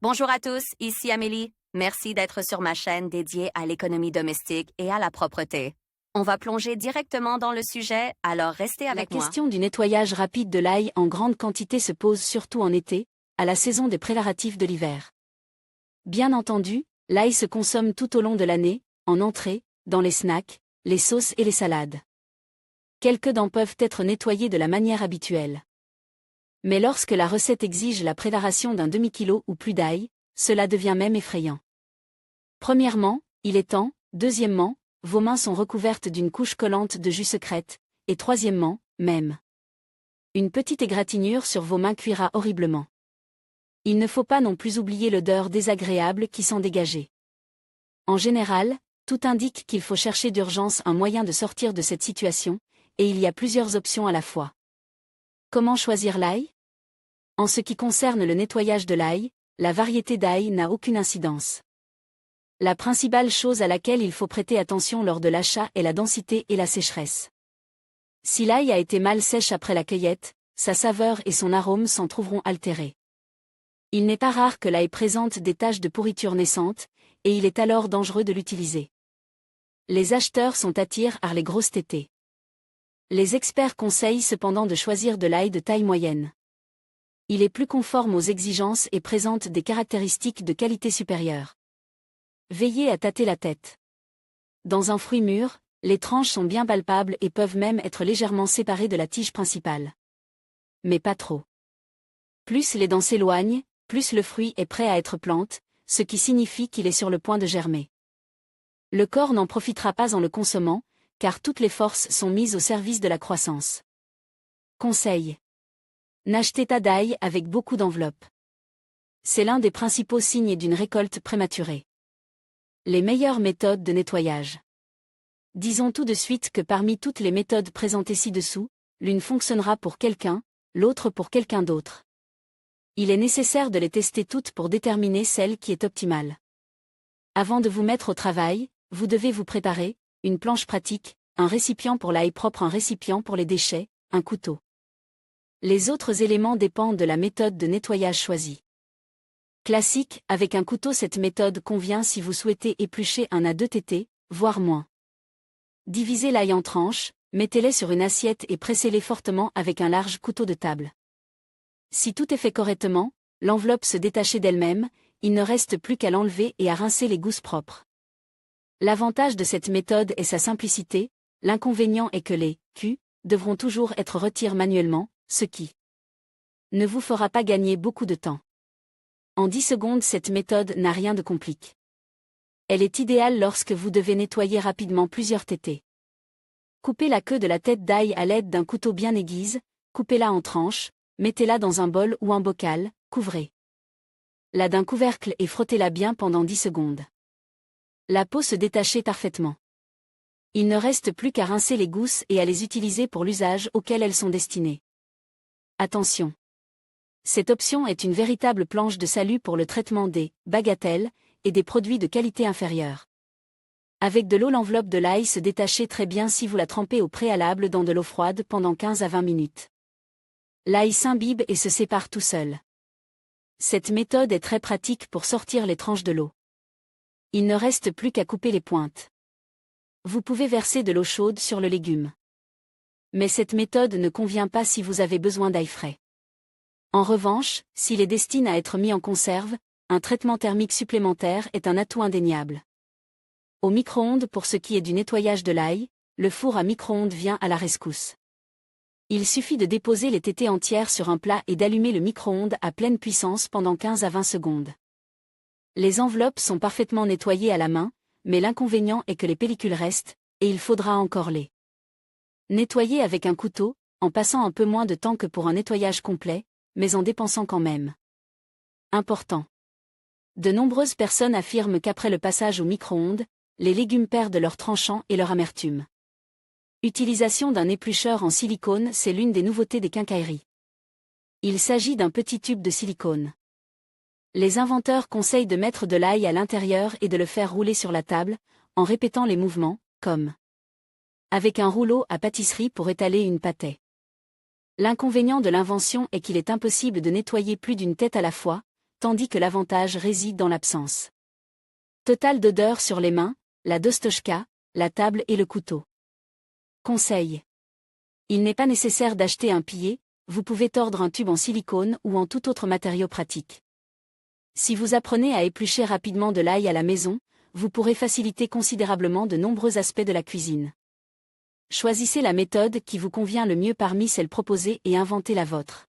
Bonjour à tous, ici Amélie. Merci d'être sur ma chaîne dédiée à l'économie domestique et à la propreté. On va plonger directement dans le sujet, alors restez avec moi. La question du nettoyage rapide de l'ail en grande quantité se pose surtout en été, à la saison des préparatifs de l'hiver. Bien entendu, l'ail se consomme tout au long de l'année, en entrée, dans les snacks, les sauces et les salades. Quelques dents peuvent être nettoyées de la manière habituelle. Mais lorsque la recette exige la préparation d'un demi-kilo ou plus d'ail, cela devient même effrayant. Premièrement, il est temps, deuxièmement, vos mains sont recouvertes d'une couche collante de jus secrète, et troisièmement, même. Une petite égratignure sur vos mains cuira horriblement. Il ne faut pas non plus oublier l'odeur désagréable qui s'en dégageait. En général, tout indique qu'il faut chercher d'urgence un moyen de sortir de cette situation, et il y a plusieurs options à la fois. Comment choisir l'ail ? En ce qui concerne le nettoyage de l'ail, la variété d'ail n'a aucune incidence. La principale chose à laquelle il faut prêter attention lors de l'achat est la densité et la sécheresse. Si l'ail a été mal sèche après la cueillette, sa saveur et son arôme s'en trouveront altérés. Il n'est pas rare que l'ail présente des taches de pourriture naissantes, et il est alors dangereux de l'utiliser. Les acheteurs sont attirés par les grosses tétées. Les experts conseillent cependant de choisir de l'ail de taille moyenne. Il est plus conforme aux exigences et présente des caractéristiques de qualité supérieure. Veillez à tâter la tête. Dans un fruit mûr, les tranches sont bien palpables et peuvent même être légèrement séparées de la tige principale. Mais pas trop. Plus les dents s'éloignent, plus le fruit est prêt à être plante, ce qui signifie qu'il est sur le point de germer. Le corps n'en profitera pas en le consommant, car toutes les forces sont mises au service de la croissance. Conseil. N'achetez pas d'ail avec beaucoup d'enveloppes. C'est l'un des principaux signes d'une récolte prématurée. Les meilleures méthodes de nettoyage. Disons tout de suite que parmi toutes les méthodes présentées ci-dessous, l'une fonctionnera pour quelqu'un, l'autre pour quelqu'un d'autre. Il est nécessaire de les tester toutes pour déterminer celle qui est optimale. Avant de vous mettre au travail, vous devez vous préparer une planche pratique, un récipient pour l'ail propre, un récipient pour les déchets, un couteau. Les autres éléments dépendent de la méthode de nettoyage choisie. Classique, avec un couteau, cette méthode convient si vous souhaitez éplucher 1 à 2 tétés, voire moins. Divisez l'ail en tranches, mettez-les sur une assiette et pressez-les fortement avec un large couteau de table. Si tout est fait correctement, l'enveloppe se détache d'elle-même, il ne reste plus qu'à l'enlever et à rincer les gousses propres. L'avantage de cette méthode est sa simplicité, l'inconvénient est que les culs devront toujours être retirés manuellement, ce qui ne vous fera pas gagner beaucoup de temps. En 10 secondes, cette méthode n'a rien de compliqué. Elle est idéale lorsque vous devez nettoyer rapidement plusieurs tétés. Coupez la queue de la tête d'ail à l'aide d'un couteau bien aiguise, coupez-la en tranches, mettez-la dans un bol ou un bocal, couvrez la d'un couvercle et frottez-la bien pendant 10 secondes. La peau se détachait parfaitement. Il ne reste plus qu'à rincer les gousses et à les utiliser pour l'usage auquel elles sont destinées. Attention! Cette option est une véritable planche de salut pour le traitement des bagatelles et des produits de qualité inférieure. Avec de l'eau, l'enveloppe de l'ail se détachait très bien si vous la trempez au préalable dans de l'eau froide pendant 15 à 20 minutes. L'ail s'imbibe et se sépare tout seul. Cette méthode est très pratique pour sortir les tranches de l'eau. Il ne reste plus qu'à couper les pointes. Vous pouvez verser de l'eau chaude sur le légume. Mais cette méthode ne convient pas si vous avez besoin d'ail frais. En revanche, s'il est destiné à être mis en conserve, un traitement thermique supplémentaire est un atout indéniable. Au micro-ondes, pour ce qui est du nettoyage de l'ail, le four à micro-ondes vient à la rescousse. Il suffit de déposer les tétés entières sur un plat et d'allumer le micro-ondes à pleine puissance pendant 15 à 20 secondes. Les enveloppes sont parfaitement nettoyées à la main, mais l'inconvénient est que les pellicules restent, et il faudra encore les nettoyer avec un couteau, en passant un peu moins de temps que pour un nettoyage complet, mais en dépensant quand même. Important. De nombreuses personnes affirment qu'après le passage au micro-ondes, les légumes perdent leur tranchant et leur amertume. Utilisation d'un éplucheur en silicone, c'est l'une des nouveautés des quincailleries. Il s'agit d'un petit tube de silicone. Les inventeurs conseillent de mettre de l'ail à l'intérieur et de le faire rouler sur la table, en répétant les mouvements, comme avec un rouleau à pâtisserie pour étaler une pâtée. L'inconvénient de l'invention est qu'il est impossible de nettoyer plus d'une tête à la fois, tandis que l'avantage réside dans l'absence. Total d'odeur sur les mains, la dostochka, la table et le couteau. Conseil. Il n'est pas nécessaire d'acheter un pillet, vous pouvez tordre un tube en silicone ou en tout autre matériau pratique. Si vous apprenez à éplucher rapidement de l'ail à la maison, vous pourrez faciliter considérablement de nombreux aspects de la cuisine. Choisissez la méthode qui vous convient le mieux parmi celles proposées et inventez la vôtre.